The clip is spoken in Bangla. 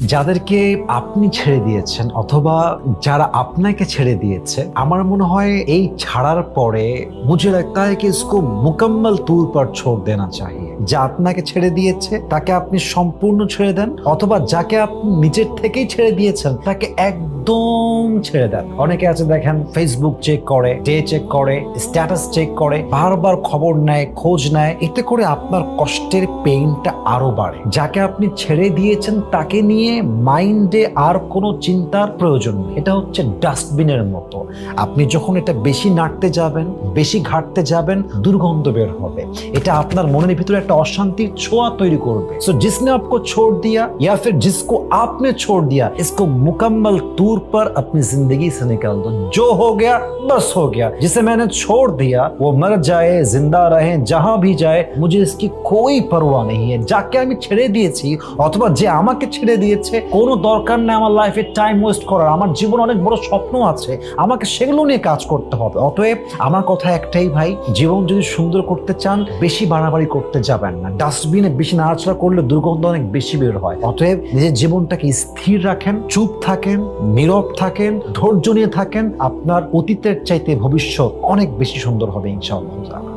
যাদেরকে আপনি ছেড়ে দিয়েছেন অথবা যারা আপনাকে ছেড়ে দিয়েছে, আমার মনে হয় এই ছাড়ার পরে মুঝে लगता है कि इसको मुकम्मल तौर पर छोड़ देना चाहिए। যা আপনাকে ছেড়ে দিয়েছে তাকে আপনি সম্পূর্ণ ছেড়ে দেন, অথবা যাকে আপনি নিজের থেকেই ছেড়ে দিয়েছেন তাকে একদম ছেড়ে দেন। অনেকে আছে দেখেন, ফেসবুক চেক করে, ডে চেক করে, স্ট্যাটাস চেক করে, বারবার খবর নেয়, খোঁজ নেয়। এতে করে আপনার কষ্টের পেইনটা আরো বাড়ে। যাকে আপনি ছেড়ে দিয়েছেন তাকে নিয়ে মাইন্ডে আর কোনো চিন্তার প্রয়োজন নেই। এটা হচ্ছে ডাস্টবিনের মতো। আপনি যখন এটা বেশি নাড়তে যাবেন, বেশি ঘাটতে যাবেন, দুর্গন্ধ বের হবে। এটা আপনার মনের ভিতরে একটা অশান্তির ছোঁয়া তৈরি করবে। सो जिसने आपको छोड़ दिया या फिर जिसको आपने छोड़ दिया, इसको मुकम्मल तौर पर अपनी जिंदगी से निकाल दो। जो हो गया बस हो गया। जिसे मैंने छोड़ दिया वो मर जाए, जिंदा रहे, जहां भी जाए, मुझे इसकी कोई परवाह नहीं है। যাকে আমি ছেড়ে দিয়েছি অথবা যে আমাকে ছেড়ে দিয়েছে, কোনো দরকার নেই আমার লাইফে টাইম ওয়েস্ট করার। আমার জীবনে অনেক বড় স্বপ্ন আছে, আমাকে সেগুলো নিয়ে কাজ করতে হবে। অতএব আমার কথা একটাই ভাই, জীবন যদি সুন্দর করতে চান বেশি বাড়াবাড়ি করতে যাবেন না। ডাস্টবিনে বেশি নাড়াচাড়া করলে দুর্গন্ধ অনেক বেশি বের হয়। অতএব নিজের জীবনটাকে স্থির রাখেন, চুপ থাকেন, নীরব থাকেন, ধৈর্য নিয়ে থাকেন। আপনার অতীতের চাইতে ভবিষ্যৎ অনেক বেশি সুন্দর হবে ইনশাআল্লাহ।